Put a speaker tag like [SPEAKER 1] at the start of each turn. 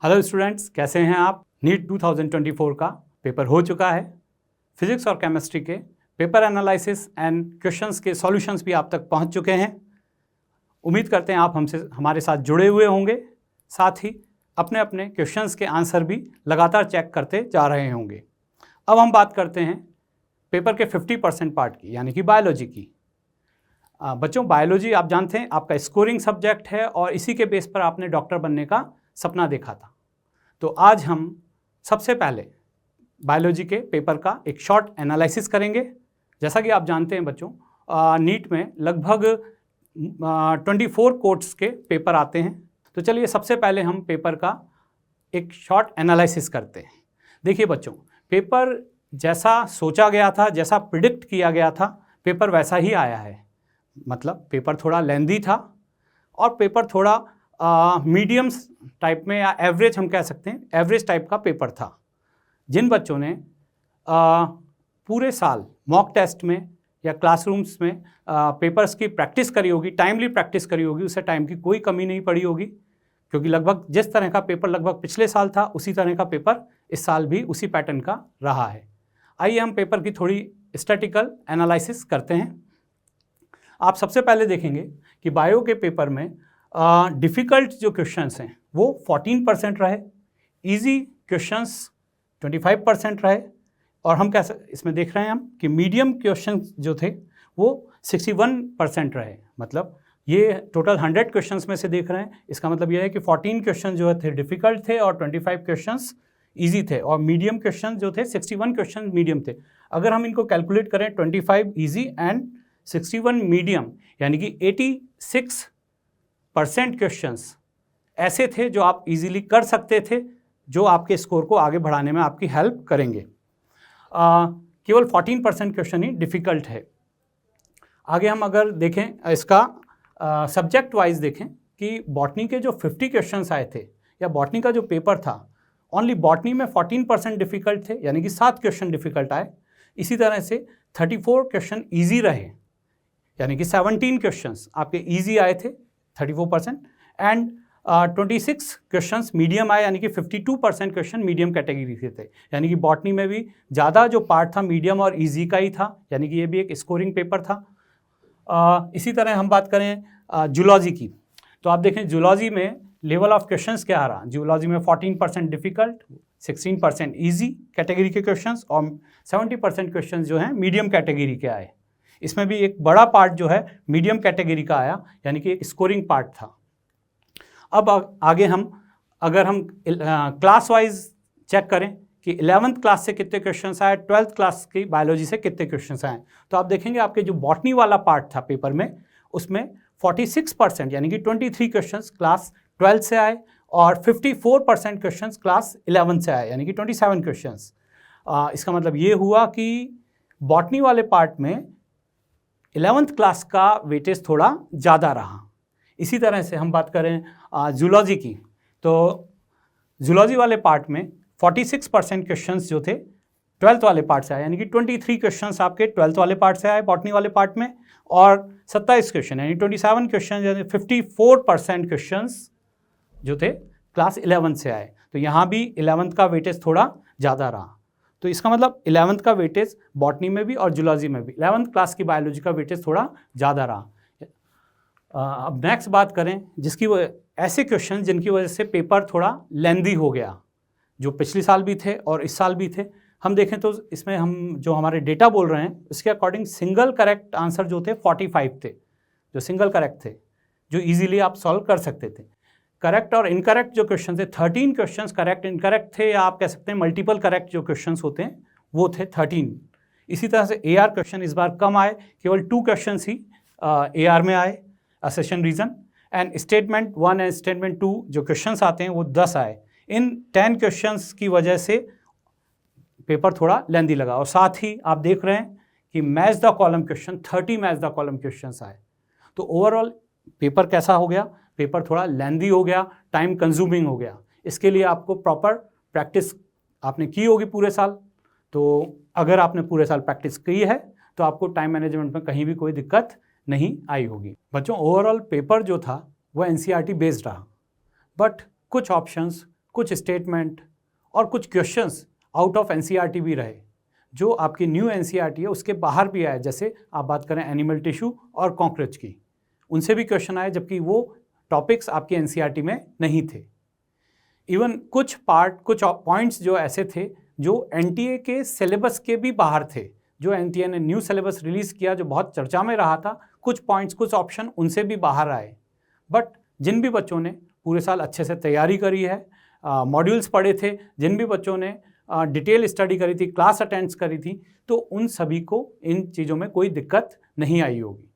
[SPEAKER 1] Hello students, कैसे हैं आप। नीट 2024 का पेपर हो चुका है। फिजिक्स और केमिस्ट्री के पेपर एनालिसिस एंड क्वेश्चंस के सॉल्यूशंस भी आप तक पहुंच चुके हैं। उम्मीद करते हैं आप हमारे साथ जुड़े हुए होंगे, साथ ही अपने अपने क्वेश्चंस के आंसर भी लगातार चेक करते जा रहे होंगे। अब हम बात करते हैं पेपर के 50% पार्ट की, यानी कि बायोलॉजी की। बच्चों, बायोलॉजी आप जानते हैं आपका स्कोरिंग सब्जेक्ट है और इसी के बेस पर आपने डॉक्टर बनने का सपना देखा था। तो आज हम सबसे पहले बायोलॉजी के पेपर का एक शॉर्ट एनालिसिस करेंगे। जैसा कि आप जानते हैं बच्चों, नीट में लगभग 24 कोर्ट्स के पेपर आते हैं। तो चलिए सबसे पहले हम पेपर का एक शॉर्ट एनालिसिस करते हैं। देखिए बच्चों, पेपर जैसा सोचा गया था, जैसा प्रिडिक्ट किया गया था, पेपर वैसा ही आया है। मतलब पेपर थोड़ा लेंदी था और पेपर थोड़ा मीडियम्स टाइप में, या एवरेज हम कह सकते हैं, एवरेज टाइप का पेपर था। जिन बच्चों ने पूरे साल मॉक टेस्ट में या क्लासरूम्स में पेपर्स की प्रैक्टिस करी होगी, टाइमली प्रैक्टिस करी होगी, उसे टाइम की कोई कमी नहीं पड़ी होगी, क्योंकि लगभग जिस तरह का पेपर लगभग पिछले साल था उसी तरह का पेपर इस साल भी उसी पैटर्न का रहा है। आइए हम पेपर की थोड़ी स्टैटिकल एनालिसिस करते हैं। आप सबसे पहले देखेंगे कि बायो के पेपर में डिफ़िकल्ट जो क्वेश्चंस हैं वो 14% रहे, इजी क्वेश्चंस 25% रहे, और हम इसमें देख रहे हैं हम कि मीडियम क्वेश्चंस जो थे वो 61% रहे। मतलब ये टोटल 100 क्वेश्चंस में से देख रहे हैं, इसका मतलब ये है कि 14 क्वेश्चन जो थे डिफ़िकल्ट थे और 25 क्वेश्चंस ईजी थे, और मीडियम क्वेश्चन जो थे 61 क्वेश्चन मीडियम थे। अगर हम इनको कैलकुलेट करें 25 ईजी एंड 61 मीडियम, यानी कि 86% क्वेश्चंस ऐसे थे जो आप इजीली कर सकते थे, जो आपके स्कोर को आगे बढ़ाने में आपकी हेल्प करेंगे। केवल 14% क्वेश्चन ही डिफ़िकल्ट है। आगे हम अगर देखें इसका सब्जेक्ट वाइज देखें कि बॉटनी के जो 50 क्वेश्चंस आए थे, या बॉटनी का जो पेपर था, ओनली बॉटनी में 14% डिफ़िकल्ट थे, यानी कि 7 क्वेश्चन डिफ़िकल्ट आए। इसी तरह से 34 क्वेश्चन ईजी रहे, यानी कि 17 क्वेश्चंस आपके इजी आए थे 34%, एंड 26 क्वेश्चंस मीडियम आए, यानी कि 52% क्वेश्चन मीडियम कैटेगरी के थे। यानी कि बॉटनी में भी ज़्यादा जो पार्ट था मीडियम और इजी का ही था, यानी कि ये भी एक स्कोरिंग पेपर था। इसी तरह हम बात करें जूलॉजी की, तो आप देखें जूलॉजी में लेवल ऑफ क्वेश्चंस क्या आ रहा। जूलॉजी में 14% डिफ़िकल्ट, 16% ईजी कैटेगरी के क्वेश्चंस, और 70% क्वेश्चंस जो हैं मीडियम कैटेगरी के आए। इसमें भी एक बड़ा पार्ट जो है मीडियम कैटेगरी का आया, यानी कि एक स्कोरिंग पार्ट था। अब आगे अगर हम क्लास वाइज चेक करें कि 11th क्लास से कितने क्वेश्चंस आए, 12th क्लास की बायोलॉजी से कितने क्वेश्चंस आए, तो आप देखेंगे आपके जो बॉटनी वाला पार्ट था पेपर में, उसमें 46% यानी कि 23 क्वेश्चंस क्लास 12 से आए, और 54% क्वेश्चंस क्लास 11 से आए, यानी कि 27 क्वेश्चंस। इसका मतलब ये हुआ कि बॉटनी वाले पार्ट में 11th क्लास का वेटेज थोड़ा ज़्यादा रहा। इसी तरह से हम बात करें जूलॉजी की, तो जूलॉजी वाले पार्ट में 46% क्वेश्चंस जो थे 12th वाले पार्ट से आए, यानी कि 23 क्वेश्चंस आपके 12th वाले पार्ट से आए बॉटनी वाले पार्ट में, और 27 क्वेश्चन यानी 27 क्वेश्चन, यानी 54% क्वेश्चंस जो थे क्लास 11 से आए। तो यहाँ भी 11th का वेटेज थोड़ा ज़्यादा रहा। तो इसका मतलब 11th का वेटेज बॉटनी में भी और जूलॉजी में भी 11th क्लास की बायोलॉजी का वेटेज थोड़ा ज़्यादा रहा। अब नेक्स्ट बात करें जिसकी ऐसे क्वेश्चन जिनकी वजह से पेपर थोड़ा लेंदी हो गया, जो पिछले साल भी थे और इस साल भी थे। हम देखें तो इसमें हम जो हमारे डेटा बोल रहे हैं उसके अकॉर्डिंग सिंगल करेक्ट आंसर जो थे 45 थे, जो सिंगल करेक्ट थे, जो इजीली आप सॉल्व कर सकते थे। करेक्ट और इनकरेक्ट जो क्वेश्चन थे 13 क्वेश्चंस करेक्ट इनकरेक्ट थे, या आप कह सकते हैं मल्टीपल करेक्ट जो क्वेश्चंस होते हैं वो थे 13। इसी तरह से AR क्वेश्चन इस बार कम आए, केवल 2 क्वेश्चन ही AR में आए, assertion reason, and statement 1 and statement 2 जो क्वेश्चंस आते हैं वो 10 आए। इन 10 क्वेश्चंस की वजह से पेपर थोड़ा लेंदी लगा, और साथ ही आप देख रहे हैं कि match the column question 30 match the column questions आए। तो ओवरऑल पेपर कैसा हो गया, पेपर थोड़ा लेंदी हो गया, टाइम कंज्यूमिंग हो गया। इसके लिए आपको प्रॉपर प्रैक्टिस आपने की होगी पूरे साल। तो अगर आपने पूरे साल प्रैक्टिस की है तो आपको टाइम मैनेजमेंट में कहीं भी कोई दिक्कत नहीं आई होगी। बच्चों, ओवरऑल पेपर जो था वह NCERT बेस्ड रहा, बट कुछ ऑप्शंस कुछ स्टेटमेंट और कुछ क्वेश्चंस आउट ऑफ एनसीईआरटी भी रहे, जो आपकी न्यू एनसीईआरटी है उसके बाहर भी आए। जैसे आप बात करें एनिमल टिश्यू और कॉकरोच की, उनसे भी क्वेश्चन आए, जबकि वो टॉपिक्स आपकी एनसीईआरटी में नहीं थे। इवन कुछ पॉइंट्स जो ऐसे थे जो एनटीए के सिलेबस के भी बाहर थे, जो एनटीए ने न्यू सिलेबस रिलीज़ किया जो बहुत चर्चा में रहा था, कुछ पॉइंट्स, कुछ ऑप्शन उनसे भी बाहर आए। बट जिन भी बच्चों ने पूरे साल अच्छे से तैयारी करी है, मॉड्यूल्स पढ़े थे, जिन भी बच्चों ने डिटेल स्टडी करी थी, क्लास अटेंड्स करी थी, तो उन सभी को इन चीज़ों में कोई दिक्कत नहीं आई होगी।